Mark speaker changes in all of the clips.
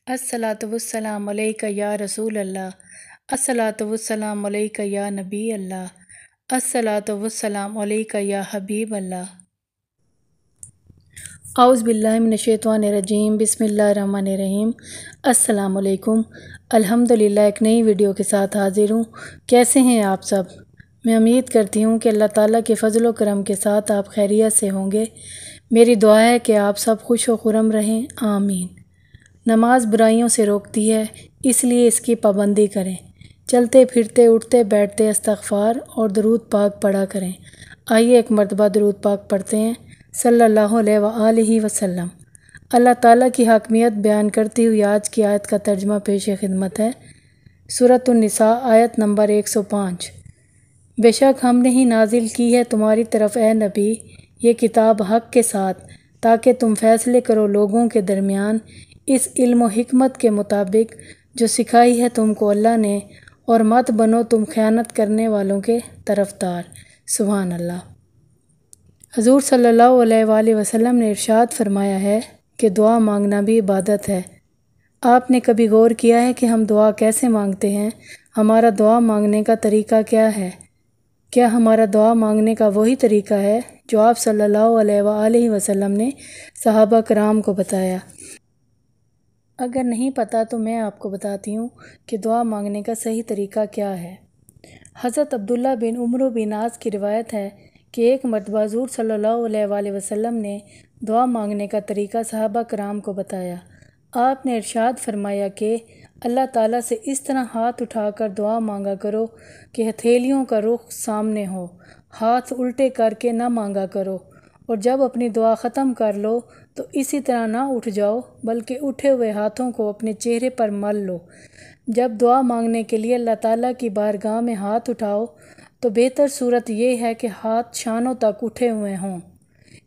Speaker 1: الصلاۃ والسلام علیک یا رسول اللہ، الصلاۃ والسلام علیک یا نبی اللہ، الصلاۃ والسلام علیک یا حبیب اللہ۔ اعوذ باللہ من الشیطان الرجیم، بسم اللہ الرحمن الرحیم۔ السلام علیکم۔ الحمدللہ ایک نئی ویڈیو کے ساتھ حاضر ہوں۔ کیسے ہیں آپ سب؟ میں امید کرتی ہوں کہ اللہ تعالیٰ کے فضل و کرم کے ساتھ آپ خیریت سے ہوں گے۔ میری دعا ہے کہ آپ سب خوش و خرم رہیں، آمین۔ نماز برائیوں سے روکتی ہے، اس لیے اس کی پابندی کریں۔ چلتے پھرتے اٹھتے بیٹھتے استغفار اور درود پاک پڑھا کریں۔ آئیے ایک مرتبہ درود پاک پڑھتے ہیں، صلی اللہ علیہ وآلہ وسلم۔ اللہ تعالیٰ کی حاکمیت بیان کرتی ہوئی آج کی آیت کا ترجمہ پیش خدمت ہے۔ سورۃ النساء آیت نمبر 105۔ بے شک ہم نے ہی نازل کی ہے تمہاری طرف اے نبی یہ کتاب حق کے ساتھ، تاکہ تم فیصلے کرو لوگوں کے درمیان اس علم و حکمت کے مطابق جو سکھائی ہے تم کو اللہ نے، اور مت بنو تم خیانت کرنے والوں کے طرفدار۔ سبحان اللہ۔ حضور صلی اللہ علیہ وآلہ وسلم نے ارشاد فرمایا ہے کہ دعا مانگنا بھی عبادت ہے۔ آپ نے کبھی غور کیا ہے کہ ہم دعا کیسے مانگتے ہیں؟ ہمارا دعا مانگنے کا طریقہ کیا ہے؟ کیا ہمارا دعا مانگنے کا وہی طریقہ ہے جو آپ صلی اللہ علیہ وآلہ وسلم نے صحابہ کرام کو بتایا؟ اگر نہیں پتہ تو میں آپ کو بتاتی ہوں کہ دعا مانگنے کا صحیح طریقہ کیا ہے۔ حضرت عبداللہ بن عمرو بن عاص کی روایت ہے کہ ایک مرتبہ حضور صلی اللہ علیہ وآلہ وسلم نے دعا مانگنے کا طریقہ صحابہ کرام کو بتایا۔ آپ نے ارشاد فرمایا کہ اللہ تعالیٰ سے اس طرح ہاتھ اٹھا کر دعا مانگا کرو کہ ہتھیلیوں کا رخ سامنے ہو، ہاتھ الٹے کر کے نہ مانگا کرو، اور جب اپنی دعا ختم کر لو تو اسی طرح نہ اٹھ جاؤ بلکہ اٹھے ہوئے ہاتھوں کو اپنے چہرے پر مل لو۔ جب دعا مانگنے کے لیے اللہ تعالیٰ کی بارگاہ میں ہاتھ اٹھاؤ تو بہتر صورت یہ ہے کہ ہاتھ شانوں تک اٹھے ہوئے ہوں۔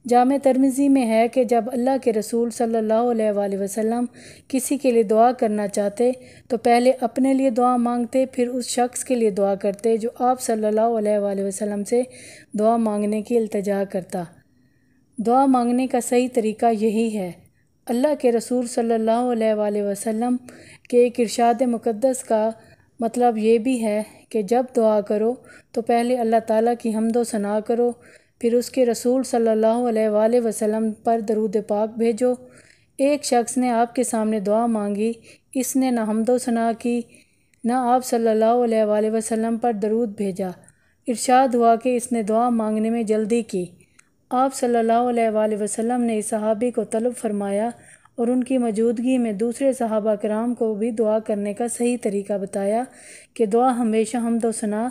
Speaker 1: جامع ترمذی میں ہے کہ جب اللہ کے رسول صلی اللہ علیہ وآلہ وسلم کسی کے لیے دعا کرنا چاہتے تو پہلے اپنے لیے دعا مانگتے، پھر اس شخص کے لیے دعا کرتے جو آپ صلی اللہ علیہ وآلہ وسلم سے دعا مانگنے کی التجا کرتا۔ دعا مانگنے کا صحیح طریقہ یہی ہے۔ اللہ کے رسول صلی اللہ علیہ وآلہ وسلم کے ایک ارشاد مقدس کا مطلب یہ بھی ہے کہ جب دعا کرو تو پہلے اللہ تعالیٰ کی حمد و ثنا کرو، پھر اس کے رسول صلی اللہ علیہ وآلہ وسلم پر درود پاک بھیجو۔ ایک شخص نے آپ کے سامنے دعا مانگی، اس نے نہ حمد و ثنا کی نہ آپ صلی اللہ علیہ وآلہ وسلم پر درود بھیجا۔ ارشاد ہوا کہ اس نے دعا مانگنے میں جلدی کی۔ آپ صلی اللہ علیہ وآلہ وسلم نے اس صحابی کو طلب فرمایا اور ان کی موجودگی میں دوسرے صحابہ کرام کو بھی دعا کرنے کا صحیح طریقہ بتایا کہ دعا ہمیشہ حمد و ثنا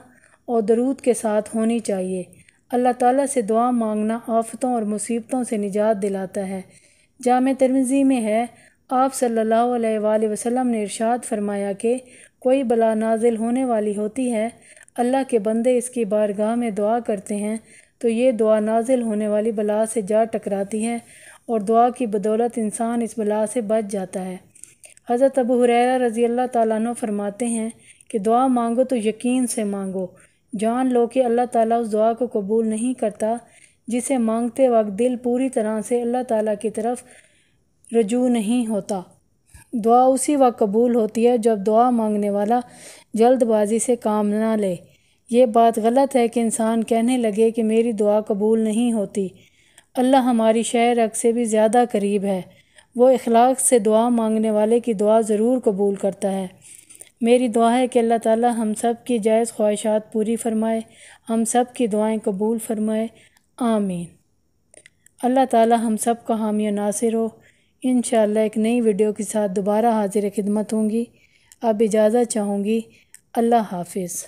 Speaker 1: اور درود کے ساتھ ہونی چاہیے۔ اللہ تعالیٰ سے دعا مانگنا آفتوں اور مصیبتوں سے نجات دلاتا ہے۔ جامع ترمذی میں ہے، آپ صلی اللہ علیہ وآلہ وسلم نے ارشاد فرمایا کہ کوئی بلا نازل ہونے والی ہوتی ہے، اللہ کے بندے اس کی بارگاہ میں دعا کرتے ہیں تو یہ دعا نازل ہونے والی بلا سے جا ٹکراتی ہے اور دعا کی بدولت انسان اس بلا سے بچ جاتا ہے۔ حضرت ابو ہریرہ رضی اللہ تعالیٰ عنہ فرماتے ہیں کہ دعا مانگو تو یقین سے مانگو، جان لو کہ اللہ تعالیٰ اس دعا کو قبول نہیں کرتا جسے مانگتے وقت دل پوری طرح سے اللہ تعالیٰ کی طرف رجوع نہیں ہوتا۔ دعا اسی وقت قبول ہوتی ہے جب دعا مانگنے والا جلد بازی سے کام نہ لے۔ یہ بات غلط ہے کہ انسان کہنے لگے کہ میری دعا قبول نہیں ہوتی۔ اللہ ہماری شہ رگ سے بھی زیادہ قریب ہے، وہ اخلاص سے دعا مانگنے والے کی دعا ضرور قبول کرتا ہے۔ میری دعا ہے کہ اللہ تعالیٰ ہم سب کی جائز خواہشات پوری فرمائے، ہم سب کی دعائیں قبول فرمائے، آمین۔ اللہ تعالیٰ ہم سب کا حامی و ناصر ہو۔ انشاءاللہ ایک نئی ویڈیو کے ساتھ دوبارہ حاضر خدمت ہوں گی۔ اب اجازت چاہوں گی۔ اللہ حافظ۔